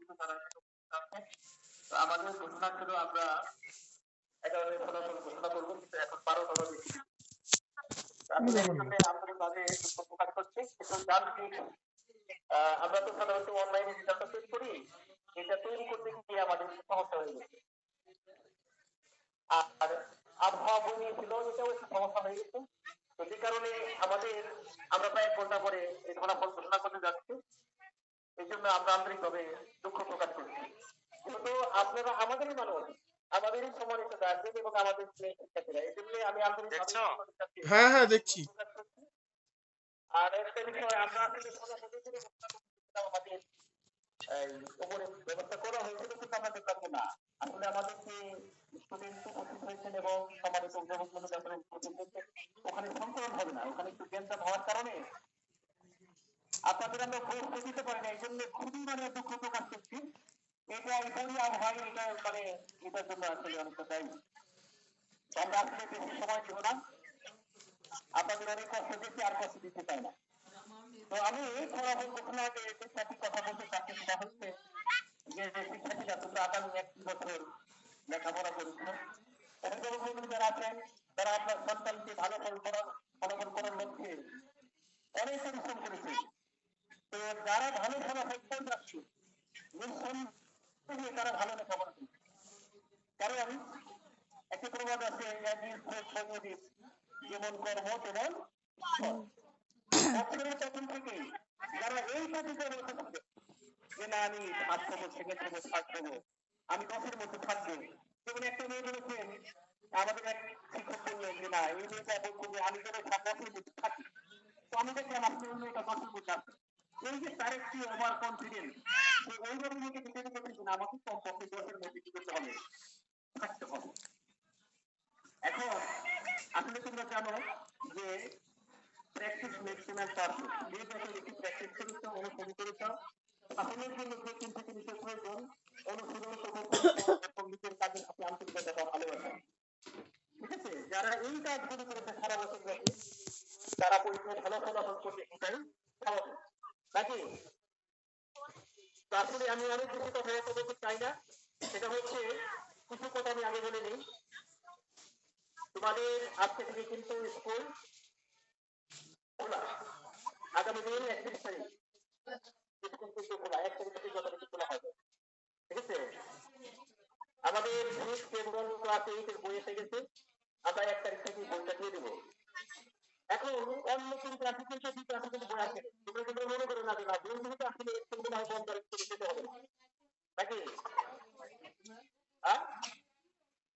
কিন্তু তারা আমাদের ঘোষণা ছিল আমরা 11 ফলাফল ঘোষণা করবো, কিন্তু এখন 12 হলো বেশি। আন্তরিকভাবে দুঃখ প্রকাশ করছি। কিন্তু আমরা তো সাধারণত অনলাইনে রেজাল্টটা চেক করি, এটা তৈরি করতে গিয়ে আমাদের সমস্যা হয়ে গেছে। আর আবহাওয়া বই ছিল, এটাও একটু সমস্যা হয়ে গেছে। তো যে কারণে আমরা প্রায় 1 ঘন্টা পরে এই ফলাফল ঘোষণা করতে যাচ্ছি। এই জন্য আমরা আন্তরিকভাবে দুঃখ প্রকাশ করছি। কিন্তু আপনারা আমাদেরই মানুষ, আমাদেরই সম্মানিত গার্জেন এবং আমাদের শিক্ষার্থীরা, এই জন্য আমি আন্তরিকভাবে হ্যাঁ দেখছি। আর একটা বিষয়, আমরা আসলে আমাদের উপরে ব্যবস্থা করা হয়েছিল, কিন্তু আমাদের কাছে না। আসলে আমাদেরকে স্টুডেন্ট উপস্থিত হয়েছেন এবং সম্মানিত অভিভাবকগুলো যখন ওখানে সংকলন হবে না, ওখানে একটু জ্ঞান হওয়ার কারণে আপনাদের আমরা ভোট দিতে পারি না। এই জন্য খুবই দুঃখ প্রকাশ করছি। এটা এটাই আবহাওয়া, এটা এটার জন্য আসলে অনেকটা দায়ী। আমরা আসলে বেশি সময় দেব না, আপনাদের অনেক কষ্ট দিচ্ছি, আর কষ্ট দিতে চাই না। তো আমি এই ফলাফল ঘোষণা আগে একটি কথা বলতে চাচ্ছি, সেটা হচ্ছে যে শিক্ষার্থীরা তোমরা আগামী 1 বছর লেখাপড়া করেছ, অভিভাবক যারা আছেন তারা আপনার সন্তানকে ভালো ফলাফল করার লক্ষ্যে অনেক পরিশ্রম করেছে। তো যারা ভালো ফলাফল করে যাচ্ছে নিঃসন্দেহে তারা ভালো লেখাপড়া করছে। কারণ একটি প্রবাদ আছে, যেমন কর্ম তেমন অক্ষরের তখন থেকে যারা এই পদ্ধতিতে থাকবে যে না আমি ফার্স্ট হবো, সেকেন্ড হবো, থার্ড হবো, আমি 10-এর মধ্যে থাকবো। যেমন একটা মেয়ে বলেছেন, আমাদের এক শিক্ষক বললেন যে না এই মেয়েটা বলবো যে আমি যেন 10-এর মধ্যে থাকি। তো আমি দেখলাম আসলে ওই মেয়েটা 10-এর মধ্যে আছে। এই যে তার একটি ওভার কনফিডেন্স, ওইভাবে মেয়েকে ডিপেন্ড করতেছে না, আমাকে কমপক্ষে 10-এর মধ্যে কি করতে হবে, থাকতে হবে। এখন আসলে তোমরা জানো যে প্র্যাকটিস মেক্স ম্যান পারফেক্ট। যে যত বেশি প্র্যাকটিস করেছ, অনুশীলন করেছ, সাফল্যের জন্য যে 3 থেকে বিষয় প্রয়োজন, অনুশীলন এবং নিজের কাজের প্রতি আন্তরিকতা, ভালোবাসা। ঠিক আছে, যারা এই কাজগুলো করেছে সারা বছর ব্যাপী, তারা পরীক্ষায় ভালো ফলাফল করবে, এটাই স্বাভাবিক নাকি? আসলে আমি অনেক কিছু কথা বলতে চাই না, সেটা হচ্ছে কিছু কথা আমি আগে বলে নিই। তোমাদের আজকে থেকে কিন্তু স্কুল খোলা, আগামী দিন 31 তারিখ স্কুল কিন্তু খোলা, 1 তারিখ থেকে যথারীতি খোলা হবে। ঠিক আছে, আমাদের ক্লাস 8 এর বই এসে গেছে, আমরা 1 তারিখ থেকে বইটা দিয়ে দেবো। এখন অন্য কোন ক্লাসে কিন্তু বই আছে, তোমরা কিন্তু মনে করো না যে না জুন থেকে আসলে স্কুল গুলো বন্ধ করে দিতে হবে নাকি?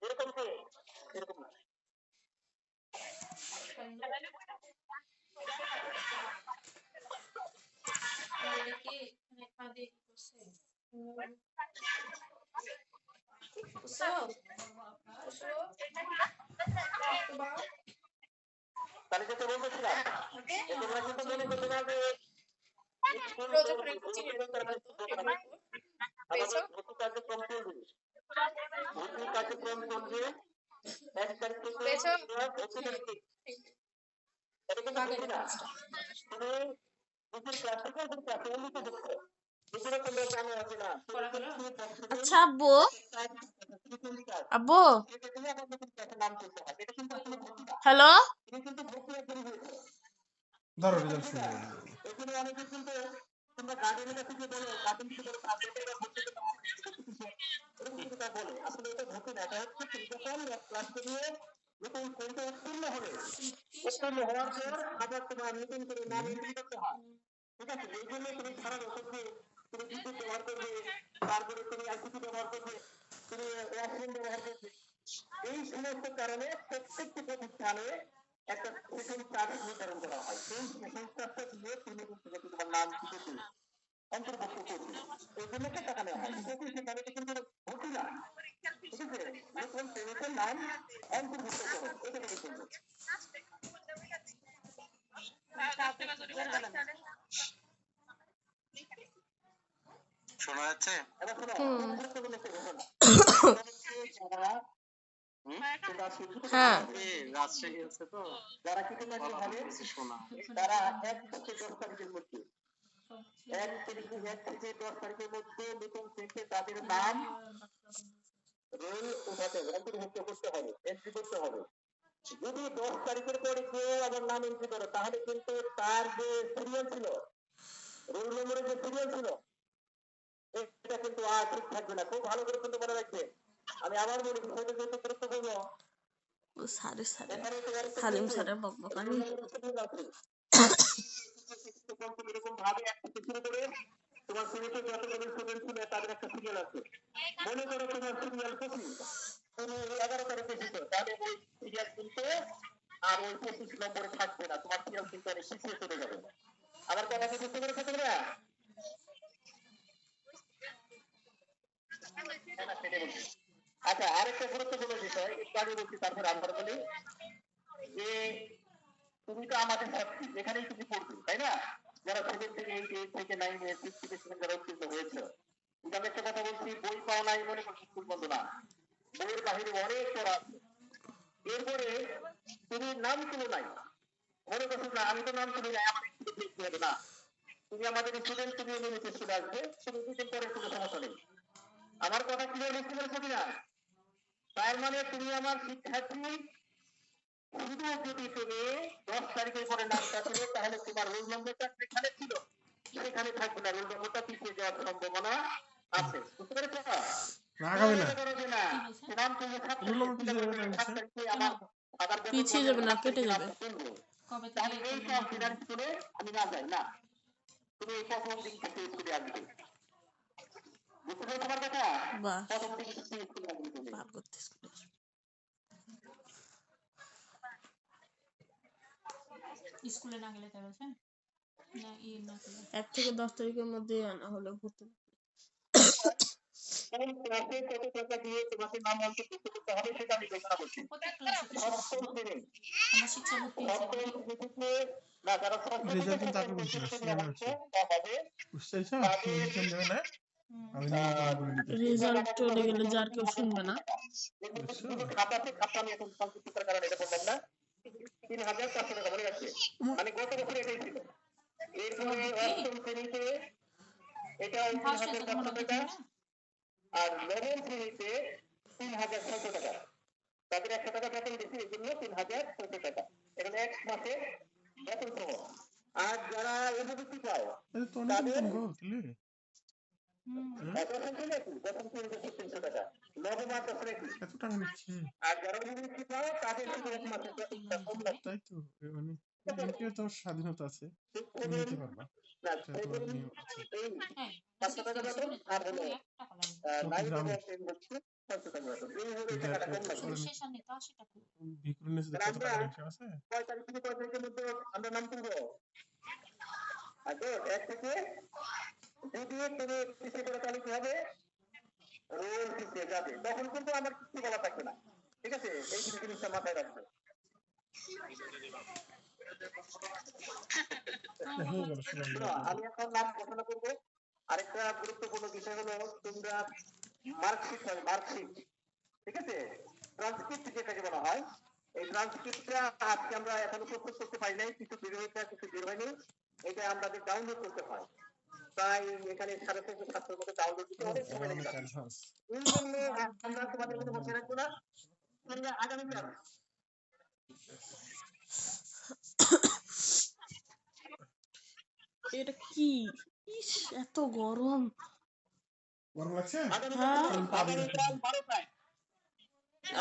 এরকম কি? এরকম না। তাহলে যেটা বলতেছিলাম, তোমরা কিন্তু মনে করবে না যে ভর্তি কার্যক্রম চলবে, ভর্তি কার্যক্রম চলবে 1 তারিখ থেকে ভর্তি তারিখ। এটা কিন্তু ভর্তি না, তুমি নিজের ক্লাস থেকে ক্লাসে উন্নীত হচ্ছে। আচ্ছা আব্বু, আব্বু হ্যালো, ধরো রেজাল্ট শুরু করে দিই। এখানে অনেকে কিন্তু তোমরা গার্ডেনের কাছে গিয়ে বলো, গার্ডেন থেকে বলো সাবজেক্টে ভর্তি করতে বলে, আসলে এটা ভর্তি না, এটা হচ্ছে তুমি যখন ক্লাস নিয়ে নতুন কোর্সে উত্তীর্ণ হবে, উত্তীর্ণ হওয়ার পর আবার তোমার নতুন করে নাম এন্ট্রি করতে হয়। ঠিক আছে, এই জন্য তুমি সারা বছর দিয়ে তুমি বিদ্যুৎ ব্যবহার করবে, তারপরে তুমি আইসিটি ব্যবহার করবে, তুমি ওয়াশরুম ব্যবহার করবে। এই সমস্ত কারণে প্রত্যেকটি প্রতিষ্ঠানে একটা সেশন চার্জ নির্ধারণ করা হয়। সেই সেশন চার্জটা দিয়ে তুমি কিন্তু তোমার নাম শিখেছি অন্তর্ভুক্ত করবে, এই জন্য টাকা নেওয়া হয়। সেখানে কিন্তু ভর্তি না, ঠিক আছে, নতুন সেমিস্টার নাম অন্তর্ভুক্ত করো, এটা কিন্তু করবে। শোনা যাচ্ছে? হ্যাঁ রাজশাহী আছে তো, যারা কিছু শোনা, তারা 1 থেকে 10 তারিখের মধ্যে 1 থেকে 10 তারিখের মধ্যে নতুন শ্রেণীতে তাদের নাম রোল উঠাতে হবে, অন্তর্ভুক্ত করতে হবে, এন্ট্রি করতে হবে। যদি 10 তারিখের পরে কেউ আবার নাম এন্ট্রি করে তাহলে কিন্তু তার যে সিরিয়াল ছিল, রোল নম্বরের যে সিরিয়াল ছিল, এটা কিন্তু আর ঠিক থাকবে না। খুব ভালো করে কিন্তু মনে রাখবে। আমি আবার বলি, বিষয়টা যেহেতু গুরুত্বপূর্ণ, ও সারে সারে এখানে তোমার সালিম স্যারের বকবকানি। এরকম ভাবে একটা শুরু করে তোমার শ্রেণীতে যতজন স্টুডেন্ট ছিল তাদের একটা সিরিয়াল আছে। মনে করো তোমার সিরিয়াল 25, তুমি 11 তারিখে এসেছো, তাহলে ওই সিরিয়াল কিন্তু আর ওই 25 নম্বরে থাকবে না, তোমার সিরিয়াল কিন্তু অনেক পিছিয়ে চলে যাবে। আমার কথা কি বুঝতে পেরেছো তোমরা? আচ্ছা, আরেকটা গুরুত্বপূর্ণ বিষয় একটু আগে বলছি, তারপর আমরা বলি যে তুমি তো আমাদের ছাত্রী, এখানেই তুমি পড়বে, তাই না? যারা 7 থেকে 8, 8 থেকে 9, 6 থেকে 7 যারা উত্তীর্ণ হয়েছে, কিন্তু আমি একটা কথা বলছি, বই পাওয়া নাই মনে করছি স্কুল বন্ধ না, বইয়ের বাহিরে অনেক পড়া আছে। এরপরে তুমি নাম তুলো নাই, মনে করছো না আমি তো নাম তুলি নাই, আমার স্কুলে দেখতে হবে না, তুমি আমাদের স্টুডেন্ট, তুমি নিয়মিত স্কুলে আসবে, তুমি দুদিন পরে কোনো সমস্যা নেই। আমার কথা ক্লিয়ার বুঝতে পেরেছো কিনা? তার মানে তুমি আমার শিক্ষার্থী, শুধু যদি তুমি 10 তারিখের পরে নামটা ছিল তাহলে তোমার রোল নম্বরটা যেখানে ছিল সেখানে থাকবে না, রোল নম্বরটা পিছিয়ে যাওয়ার সম্ভাবনা আছে। বুঝতে পেরেছ? পিছিয়ে যাবে না, কেটে যাবে। আমি না যাই না, তুমি এই প্রথম দিন থেকে স্কুলে আসবে। বুঝতে পেরেছো আমার কথা? প্রথম দিন থেকে স্কুলে আসবে তুমি। স্কুলে না গেলে তাই বলছেন না? 1 থেকে 10 তারিখের মধ্যে আনা হলো ভর্তি। কোন ক্লাসে কত টাকা দিয়ে তোমাকে নাম অন্তর্ভুক্ত করতে হবে সেটা আমি ঘোষণা করছি। সপ্তম শ্রেণী, আমার শিক্ষা ভর্তি হয়েছে সপ্তম শ্রেণী থেকে না, যারা ষষ্ঠ থেকে রেজাল্ট কিন্তু আগে সপ্তম বলছিল শ্রেণীতে আসছে হবে বুঝতে চাইছো রিটার্ন দেবে না আমি নিয়ে বলে দিতে রেজাল্ট চলে গেলে যার কেউ শুনবে না। খাতাতে খাতা আমি এখন সংক্ষিপ্ততার কারণে এটা বললাম না, 3,500 টাকা মনে রাখছে, মানে গত বছর এটাই ছিল। এরপরে অষ্টম শ্রেণীতে এটা 3,500 টাকা, আর নবম শ্রেণীতে 3,600 টাকা। তাদের 100 টাকা বেতন দিচ্ছে, এই জন্য 3,600 টাকা, এখানে 1 মাসে বেতন সহ। আর যারা অভিযুক্তি পায় তাদের দশম শ্রেণীতে 300 টাকা, নবম আর দশম একই। এত টাকা নিচ্ছে, আর যারা অভিযুক্তি পায় তাদের শুধু 1 মাসের বেতনটা কম লাগে। তাই তো মানে এমনিতেও তো স্বাধীনতা আছে, তুমি নিতে পারবা, এটা তোমার নিয়ম আছে। এই 500 টাকা বেতন আর হলো নাইন এবং 10 হচ্ছে 600 টাকা বেতন, এই হলো টাকাটা কম লাগে। ভিকুরিনেস কত টাকা হিসাব আছে? 6 তারিখ থেকে 6 তারিখের মধ্যে আমরা নাম তুলবো। আচ্ছা, 1 থেকে যদি তুমি পিছিয়ে পড়ে তাহলে কি হবে? রোল পিছিয়ে যাবে, তখন কিন্তু আমার কিছু বলা থাকবে না। ঠিক আছে, এই জিনিসটা মাথায় রাখবে। আমি এখন নাম ঘোষণা করবো। আরেকটা গুরুত্বপূর্ণ বিষয় হলো তোমরা মার্কশিট পাবে, মার্কশিট, ঠিক আছে, ট্রান্সক্রিপ্ট যেটাকে বলা হয়, এই ট্রান্সক্রিপ্টটা আজকে আমরা এখনো প্রস্তুত করতে পারি নাই, কিছু বের হয়েছে কিছু বের হয়নি, এটা আমাদের ডাউনলোড করতে হয়, তাই এখানে 750-700 মতো ডাউনলোড দিতে অনেক সময় লেগে যাবে। এই জন্য আমরা তোমাদের মধ্যে বসে রাখবো না, তোমরা আগামীকাল এটা কি? ইস, এত গরম। গরম লাগছে?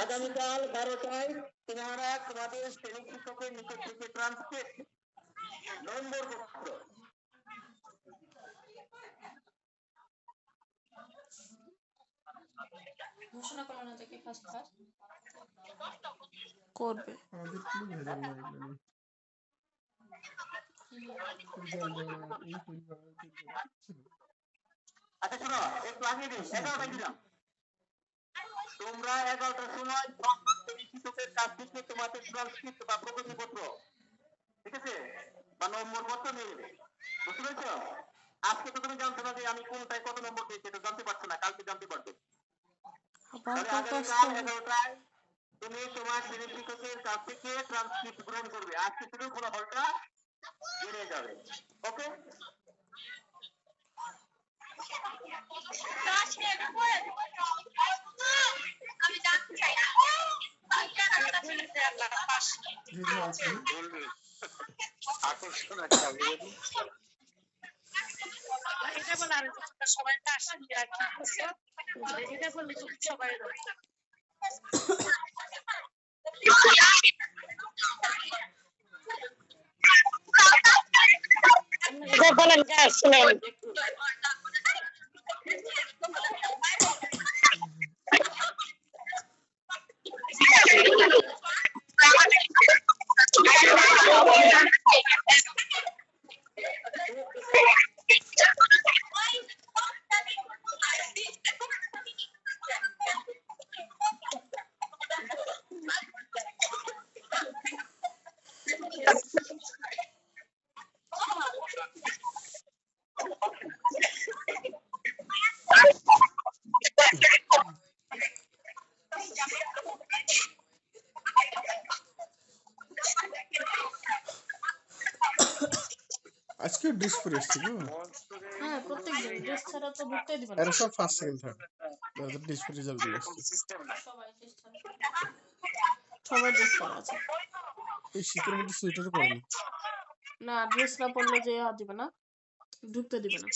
আগামীকাল 12টায় তোমরা তোমাদের শ্রেণী শিক্ষকের নিকট থেকে ট্রান্সক্রিপ্ট নম্বর পত্র ঘোষণা করলো না থেকে ফার্স্ট করবে। আমাদের কোনো ভেজাল নাই এগুলো নিয়ে। আচ্ছা শোনো, একটু আগে দিই, 11টায় দিলাম। তোমরা 11টার সময় শিক্ষকের কাছ থেকে তোমাদের ট্রান্সক্রিপ্ট বা প্রগতিপত্র, ঠিক আছে, বা নম্বর পত্র নিয়ে নেবে। বুঝতে পেরেছ? আজকে তো তুমি জানছো না যে আমি কোনটায় কত নম্বর দিয়েছি, এটা জানতে পারছো না, কালকে জানতে পারবে। আগামীকাল 11টায় তুমি তোমার শ্রেণী শিক্ষকের কাছ থেকে ট্রান্সক্রিপ্ট গ্রহণ করবে। আজকে শুধু ফলাফলটা বেড়ে যাবে। ওকে? যেগুলো আছে আকর্ষণ একটা এটা বলে আর সবাই আসেন আর কি করছে এটা বলে সবাই বলেন শুনেন আজকে ড্রেস পরে এসছি গো। হ্যাঁ প্রত্যেকদিন ড্রেস ছাড়া তো ঢুকতে দিবে না। এরা সব ফার্স্ট সেকেন্ড থার্ড ড্রেস পরে রেজাল্ট দিয়ে এসছি। সবাই চেষ্টা সবাই ড্রেস পরা আছে। এই শীতের মধ্যে সোয়েটারও পরেনি। না ড্রেস না পরলে যে দিবে না, ঢুকতে দিবে না।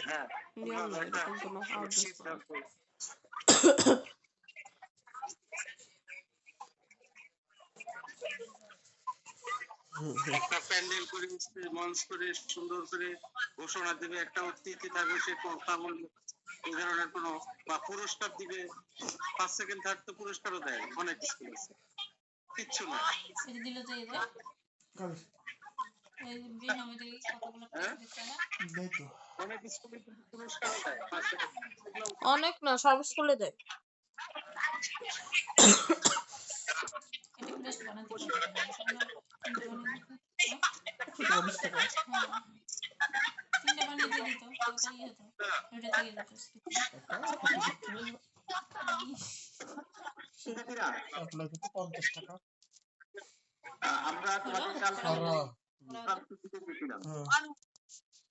হ্যাঁ নিয়ম না এরকম কোনো আউটডোর করা। একটা প্যান্ডেল করে মঞ্চ করে সুন্দর করে ঘোষণা দিবে, একটা অতিথি থাকবে, সে কথা বলবে, এই ধরনের কোনো বা পুরস্কার দিবে। ফার্স্ট সেকেন্ড থার্ড তো পুরস্কারও দেয় অনেক স্কুল আছে, কিচ্ছু না। এটা দিল তো এদের এই বিনামূল্যে কতগুলো প্রাইজ দিচ্ছে না দেয় তো অনেক স্কুলে কিন্তু পুরস্কারও দেয় ফার্স্ট সেকেন্ড। অনেক না সব স্কুলে দেয়। এটা কি বেস্ট বানাতে পারবে $20 টাকা। তিনটা বানিয়ে দিয়ে দিত তাই হতো ওটা থেকে যেত শিক্ষার্থীরা আপনার কিন্তু $50 টাকা। আমরা তোমাদের কাল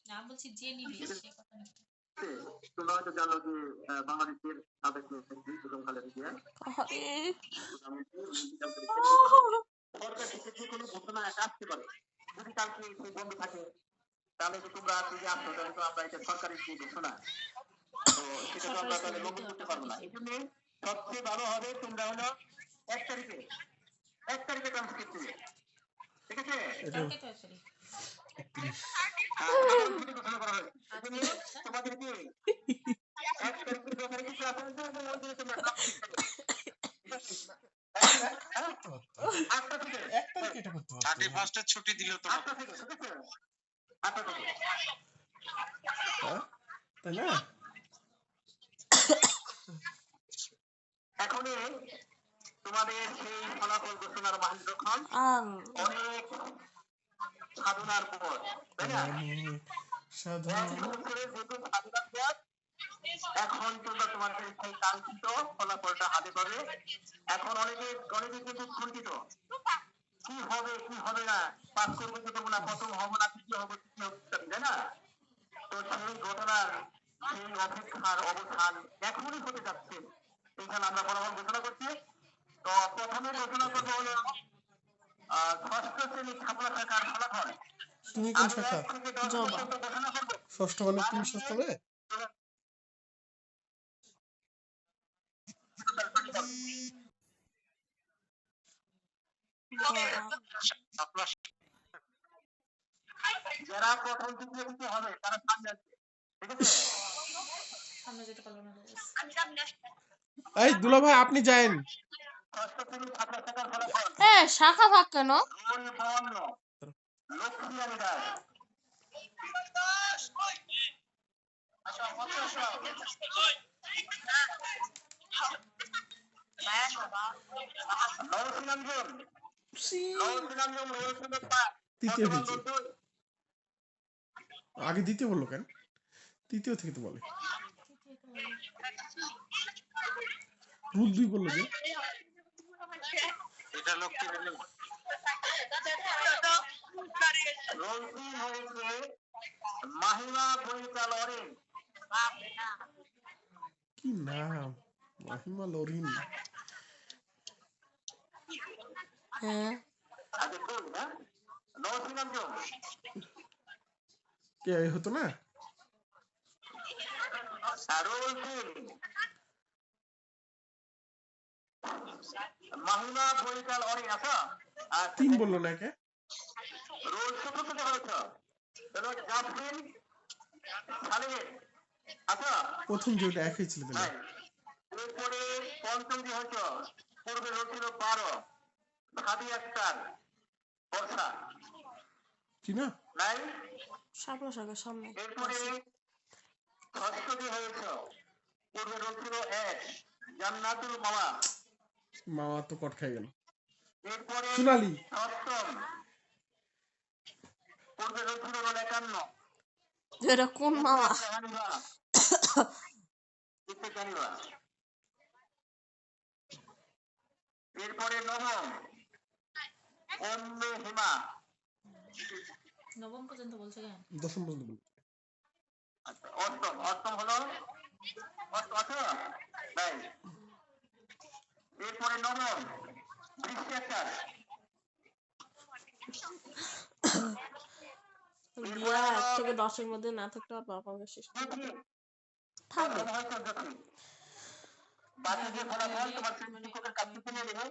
না বলছি যে নিবি সে কথা না তোমরা হয়তো জানো যে বাংলাদেশের সাবেক প্রেসিডেন্ট বেগম খালেদা জিয়া সরকার থেকে যে কোনো ঘোষণা আসতে পারে। যদি কালকে সেই বন্ধ থাকে তাহলে তো তোমরা যদি আসো তাহলে তো আমরা এটা সরকারি যে ঘোষণা তো সেটা তো আমরা তাহলে লঙ্ঘন করতে পারবো না। এই জন্য সবচেয়ে ভালো হবে তোমরা হলো 1 তারিখে ট্রান্সক্রিপ্ট দিবে, ঠিক আছে? কালকে তো সরি ঘোষণা করা হবে তোমাদেরকে 1 তারিখের ব্যাপারে কিছু আছে না তোমরা 8টা থেকে 1 তারিখে এটা করতে হবে। 31st ছুটি দিল তো 8টা থেকে, ঠিক আছে? 8টা থেকে হ্যাঁ তাই না? এখন তোমাদের সেই ফলাফল ঘোষণার মাহিন যখন অনেক সাধনার পর, তাই না? এখন তোমরা তোমাদের সেই কাঙ্ক্ষিত ফলাফলটা হাতে পাবে। এখন অনেকে কিন্তু চিন্তিত কি হবে না, পাস করবো কি করবো না, প্রথম হবো না, তৃতীয় হবো, তৃতীয় হবে, তাই না? তো সেই ঘটনার সেই অপেক্ষার অবসান এখনই হতে যাচ্ছে। এখানে আমরা ফলাফল ঘোষণা করছি। তো প্রথমে ঘোষণা করবো হলো 6ষ্ঠ শ্রেণীর ছাত্র শাখার ফলাফল। তুমি কোন শাখা? ঘোষণা করবো। ষষ্ঠ মানে তুমি ষষ্ঠ হবে? যারা প্রথম তৃতীয় দিতে হবে তারা সামনে আসবে, ঠিক আছে? সামনে যেতে পারবো না এই দুলা ভাই আপনি যায়েন। 6ষ্ঠ শ্রেণীর ছাত্র শাখার ফলাফল শাখা ভাগ কেন? রোল 52 লক্ষ্মী আলী দাস তৃতীয় হয়েছে। আগে দ্বিতীয় বললো কেন? তৃতীয় থেকে তো বলে। রুল 2 বললো যে এটা লক্ষ্মী রোল 3 হয়েছে মাহিমা বৈকাল অরেঞ্জ কি নাম? মাহিমা লরিন। হ্যাঁ আচ্ছা শোন, হ্যাঁ নরসিংহাঞ্জন কে হতো না? রোল তিন মাহিমা বরিকাল অরি আচ্ছা আর 3 বললো না কে? রোল ছোট ছোট হয়েছে এবং জাফরিন সালেহ আচ্ছা প্রথম যে ওটা একই ছিল তাহলে। নাই এরপরে পঞ্চম যে হয়েছে পূর্বে রোল ছিল 12 ভাবি আক্তার বর্ষা কি না? নাই শাপলা শাকের সামনে এরপরে ষষ্ঠ যে হয়েছে পূর্বে রোল ছিল 1 জান্নাতুল মাওয়া মামা তো কট খাই গেল। এরপরে সোনালি। সপ্তম পূর্বে রোল ছিল 51 এটা কোন মামা? এরপরে নবম হিমা নবম পর্যন্ত বলছে কেন? দশম বন্ধু বল। অষ্টম অষ্টম হলো অষ্টম আছে নাই এরপরে নবম বৃষ্টি আক্তার দিয়া 1 থেকে 10 এর মধ্যে না থাকলে আর বাবা আমাকে শেষ থাকবে। বাকি যে ফলাফল তোমার শিক্ষকের কাছ থেকে নিয়ে নেবে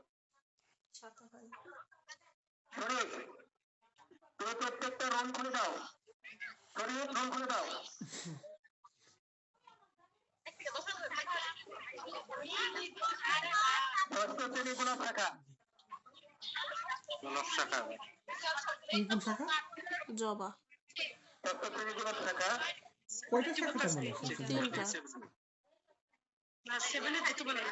শরীর তুমি প্রত্যেকটা রং খুলে দাও শরীর রং খুলে দাও ষষ্ঠ শ্রেণী গোলাপ শাখা গোলাপ শাখা কোন শাখা? জবা ষষ্ঠ শ্রেণী গোলাপ শাখা কয়টা শাখাটা বলে? 3টা। না 7 এ দিতে বলে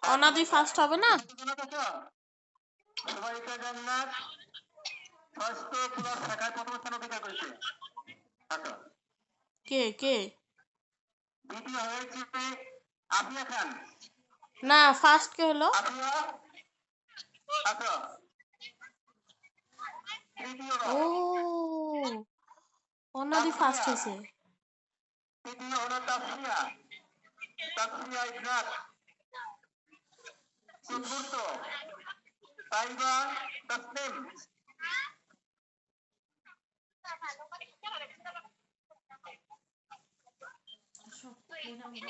অনাদি ফার্স্ট হবে না? সুবাইকা জান্নাত ষষ্ঠ গোলাপ শাখায় প্রথম স্থান অধিকার করেছে আচ্ছা কে কে? দ্বিতীয় হয়েছে আফিয়া খান না ফার্স্ট কে হলো? আফিয়া আচ্ছা তৃতীয় ও অনাদি ফার্স্ট হয়েছে। তৃতীয় হলো তাসফিয়া ইকরাত চতুর্থ তাইবা তাসলিম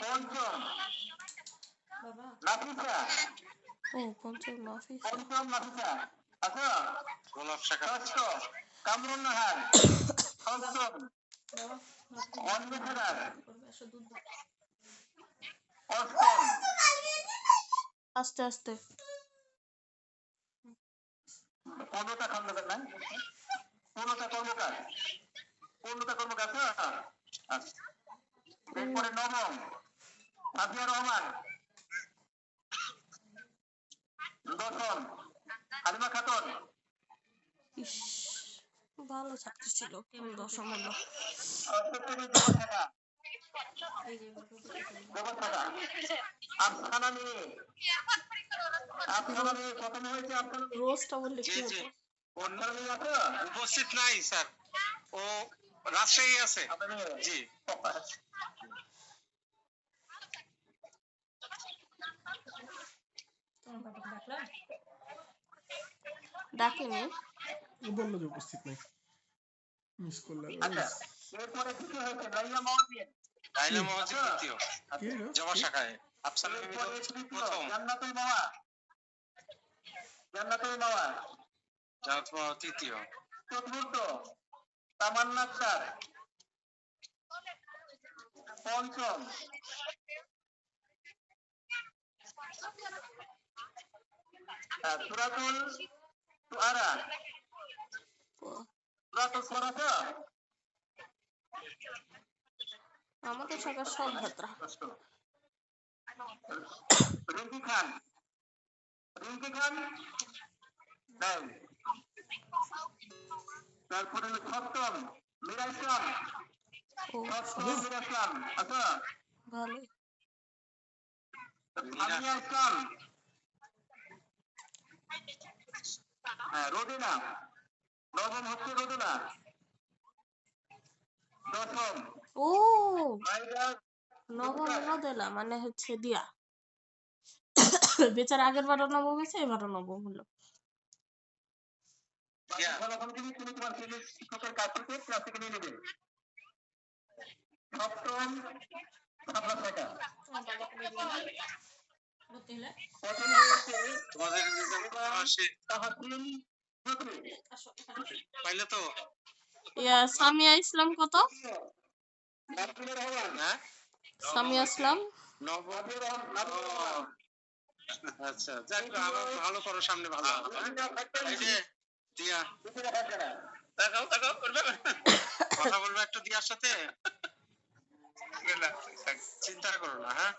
পঞ্চম বাবা নাফিসা ও পঞ্চম নাফিস। নাফিসা আচ্ছা গোলাপ শাখা ষষ্ঠ কামরুন নাহার সপ্তম বাবা অন্বেষণার আসো দুধ দাও। অষ্টম আস্তে আস্তে পূর্ণতা খন্দকার না পূর্ণতা কর্মকার আচ্ছা। এরপরে নবম সাফিয়া রহমান দশম হালিমা খাতুন ইস ভালো ছাত্র ছিল কেমন 10 হলো। অষ্টম জগৎ এই যে বাবা আফসানা মিনি প্রথম হয়েছে আফসানা মিনি রোজটা বললে কি জি হতো? জি আফসানা মিনি আছে উপস্থিত নাই স্যার, ও রাজশাহী আছে। আপনার মেয়ে? জি তোমার বাবা ডাকলাম ডাকেনি? ও বললো যে উপস্থিত নাই। মিস করলাম। আচ্ছা এরপরে কি হয়েছে লাইয়া মাওয়াজিন লাইলা মহাজিদ তৃতীয় কে গো? জবা শাখায়, আফসানা বিবি এরপরে তৃতীয় প্রথম, জান্নাতুল মাওয়া জান্নাত মাওয়া তৃতীয়, চতুর্থ তামান্না আক্তার পঞ্চম সুরাতুল সুআরা সুরাতা আমাদের শাখার সব ভদ্রা। রিঙ্কি খান নাই তারপরে সপ্তম মীরা ইসলাম ও আচ্ছা ভালো। আমিয়া ইসলাম রোদিনা নবম হচ্ছে রোদনা, দশম ও মাইরা নবম নদেলা মানে হচ্ছে দিয়া। বেচারা আগের বারও নবম হয়েছে, এবারও নবম হলো। তুমি তোমার শিক্ষকের কাছ থেকে ক্লাস থেকে নিয়ে নেবে। সপ্তম আপনার টাকা প্রথম হয়েছে তোমাদের রেজাল্ট আসে পাইলে তো ইয়া সামিয়া ইসলাম কত? হ্যাঁ সামিয়া ইসলাম নবম। আচ্ছা যাক, আরো ভালো করো, সামনে ভালো হবে। এই যে দিয়া তাকাও তাকাও করবে কথা বলবে একটু দিয়ার সাথে, চিন্তা করো না। হ্যাঁ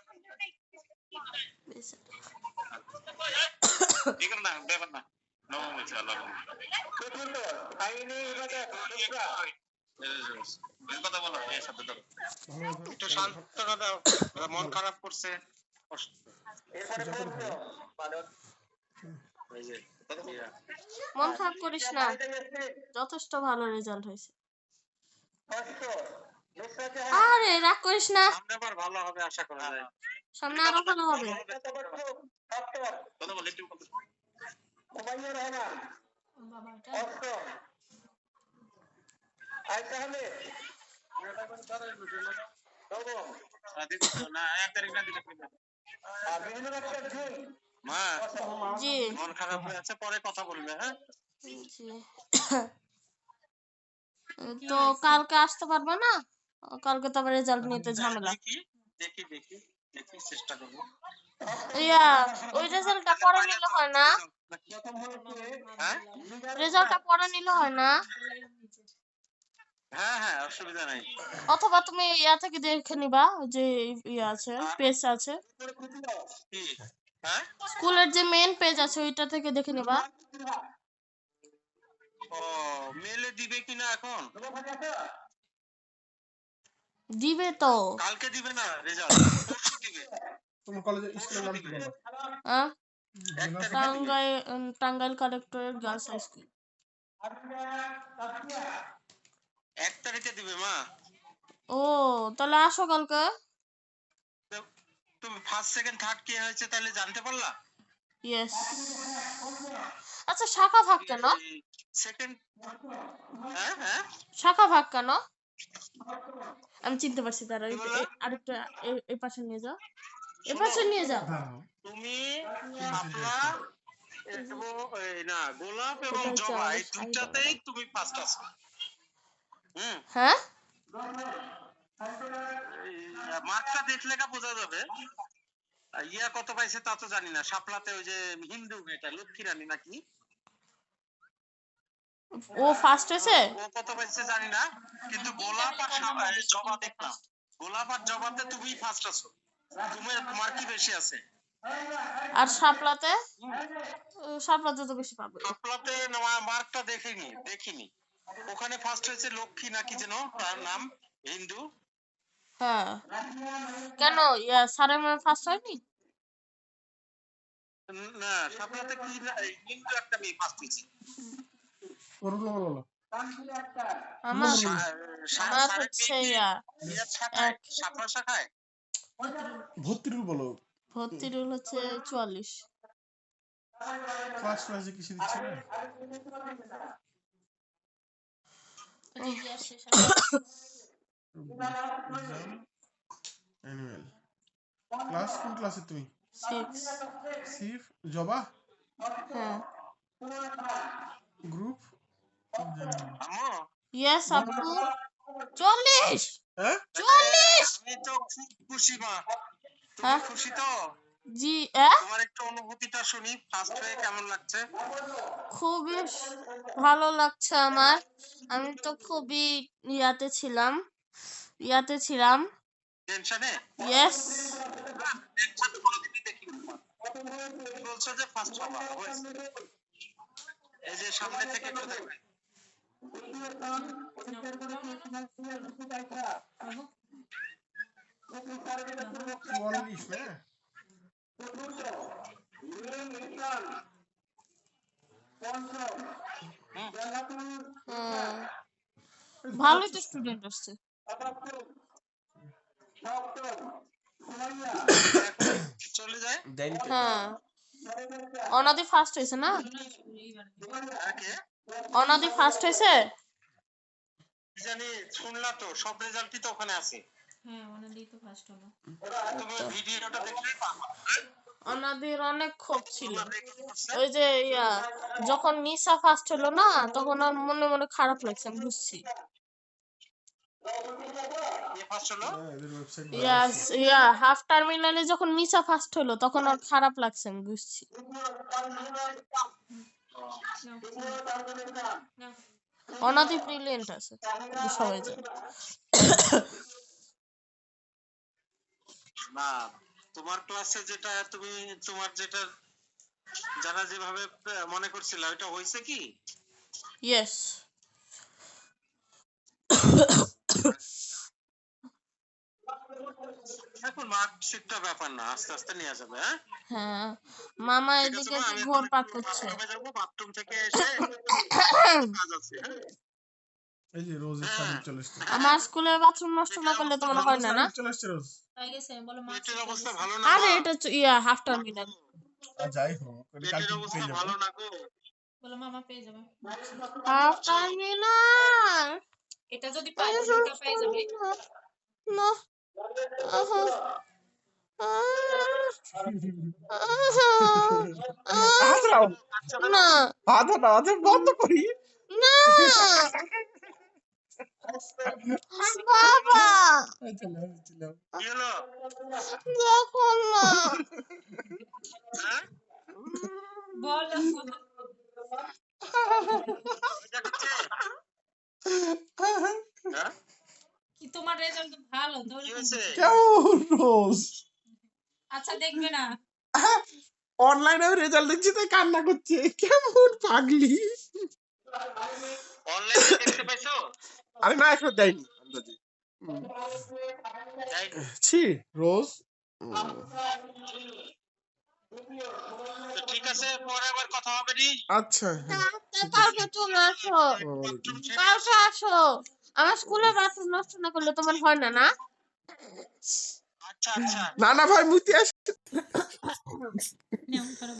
ঠিক না, ব্যাপার না। নবম হয়েছে আল্লাহ কথা বলো, এর সাথে ধরো একটু শান্ত দাও, মন খারাপ করছে। মন খারাপ করিস না, যথেষ্ট ভালো রেজাল্ট হয়েছে। আরে রাগ করিস না, সামনে আবার ভালো হবে আশা করা যায়। সামনে আরো ভালো হবে। কথা বলে একটু না, 1 তারিখ না দিলে মা জি মন খারাপ হয়ে আছে, পরে কথা বলবে। হ্যাঁ জি তো কালকে আসতে পারবে না? কালকে তো আবার রেজাল্ট নিতে ঝামেলা। দেখি দেখি দেখি দেখি চেষ্টা করবো। ইয়া ওই রেজাল্টটা পরে নিলে হয় না? হ্যাঁ রেজাল্টটা পরে নিলে হয় না? হ্যাঁ হ্যাঁ অসুবিধা নাই। অথবা তুমি ইয়া থেকে দেখে নিবা, যে ইয়া আছে পেজ আছে, কি হ্যাঁ স্কুলের যে মেইন পেজ আছে ওইটা থেকে দেখে নিবা। ও মেলে দিবে কিনা এখন? দিবে তো। কালকে দিবে না রেজাল্ট, পরশু দিবে। তোমার কলেজের স্কুলের নাম কি বলো? হ্যাঁ জেলা Tangail collectorate girls high school. 1 তারিখে দিবে মা। ও তাহলে আসো কালকে। তুমি ফার্স্ট সেকেন্ড থার্ড কে হয়েছে তাহলে জানতে পারলা? ইয়েস। আচ্ছা শাখা ভাগ কেন? সেকেন্ড হ্যাঁ হ্যাঁ শাখা ভাগ কেন? আমি চিনতে পারছি, তারা আরেকটা এই পাশে নিয়ে যাও, এই পাশে নিয়ে যাও। তুমি শাপলা এবং না গোলাপ এবং এটা হচ্ছে জবা আমাদের এই দুটাতেই তুমি ফার্স্ট আছো। হ্যাঁ মার্কটা দেখলে কা বোঝা যাবে। ইয়া কত পাইছে তা তো জানি না। শাপলাতে ওই যে হিন্দু মেয়েটা লক্ষ্মী রানী নাকি, ও ফার্স্ট হয়েছে। ও কত পাইছে জানি না, কিন্তু গোলাপ আর জবা দেখলাম। গোলাপ আর জবাতে তুমি ফার্স্ট আছো, তোমার কি বেশি আছে। আর শাপলাতে তো বেশি পাবে। শাপলাতে মার্কটা দেখিনি। ওখানে ফার্স্ট হয়েছে লক্ষ্মী নাকি যেন তার নাম, হিন্দু। হ্যাঁ কেন ইয়া সারে মে ফার্স্ট হয়নি? না শাপলাতে কি হিন্দু একটা মেয়ে ফার্স্ট হয়েছে। ওরগুলো বলো। আমার হচ্ছে ইয়া শাপলা শাখায় ভর্তি রুল বলো। ভর্তি রুল হচ্ছে 44। ক্লাস ক্লাসে কিছু দিচ্ছে না? অ্যানুয়াল ক্লাস কোন ক্লাসে তুমি? 6। সিফ জবা হ্যাঁ গ্রুপ আম্মু ইয়েস আপু 40। হ্যাঁ 40 আমি তো খুব খুশি মা। হ্যাঁ তুমি খুশি তো? জি তোমার একটু অনুভূতিটা শুনি, ফার্স্ট হয়ে কেমন লাগছে? খুবই ভালো লাগছে আমার। আমি তো খুবই ইয়াতে ছিলাম। টেনশনে? ইয়েস টেনশন কোনোদিনই দেখি না। বলছো যে ফার্স্ট হবা হয়েছে। এই যে সামনে থেকে একটু দেখবে। ভালোই তো স্টুডেন্ট আসছে। চলে যায় দেয়নি তো। হ্যাঁ অনাদি ফার্স্ট হয়েছে না? আগে অনাদি ফার্স্ট হয়েছে। কি জানি শুনলা তো, সব রেজাল্টই তো ওখানে আছে। হ্যাঁ ওনাদেরই তো ফার্স্ট হলো। তুমি ভিডিওটা দেখলেই পাবা। অনাদির অনেক ক্ষোভ ছিল। তোমরা দেখে করছে? ওই যে যখন নিসা ফার্স্ট হলো না তখন আর মনে মনে খারাপ লাগছে, আমি বুঝছি। কে ফার্স্ট হলো? না, এদের ওয়েবসাইট ইয়াস হাফ টার্মিনালে যখন মিসা ফার্স্ট হলো তখন আর খারাপ লাগছে, আমি বুঝছি। না অনাদি ব্রিলিয়েন্ট আছে সবাই জানে। না, তোমার ক্লাসে যেটা তুমি তোমার যেটা যারা যেভাবে মনে করছিল ওইটা হয়েছে কি? ইয়েস এখন মার্কশিটটা ব্যাপার না, আস্তে আস্তে নেওয়া যাবে। হ্যাঁ হ্যাঁ মামা ঠিক আছে এদিকে মা, আমি ঘোর এখন পাক একটু করছে। বাথরুমে যাবো, বাথরুম থেকে এসে কাজ আছে। হ্যাঁ? এই যে রোজের সামনে চলে এসছে। আমার স্কুলে বাথরুম নষ্ট না করলে তোমার হয় না না? চলে এসছে রোজ। হয়ে গেছে বলো পেটের মার্কস অবস্থা ভালো না আরে মা। এটা হাফ টার্মিনাল। আর যাই হোক, ওটা পেটের কালকে অবস্থা পেয়ে ভালো যাবো। না গো। বলো মামা পেয়ে যাবে। হাফ টার্মিনাল এটা যদি পাই তাহলে ওটা পেয়ে যাবে। না হাত দাও, না হাত দাও, হাত বন্ধ করি। না বাবা চলো চলো। কি হলো? দেখো না হ্যাঁ? বলো এটা হচ্ছে? হ্যাঁ? কি তোমার রেজাল্ট ভালো তো কি হয়েছে? কেমন রোজ? আচ্ছা দেখবে না। অনলাইনে রেজাল্ট দেখছি তাই কান্না করছে, কেমন পাগলি। অনলাইনে দেখতে পাইছো? আরে না, এসব দেয়নি আন্দাজে। যাই, ছি রোজ। তো ঠিক আছে, পরে আবার কথা হবে নি। আচ্ছা হ্যাঁ, কালকে চলে আসো, বাথরুম ছেড়ে কালকে আসো। আমার স্কুলে বাথরুম নষ্ট না করলে তোমার হয় না না? আচ্ছা আচ্ছা না না ভাই মুতি আস। নাও ধরো।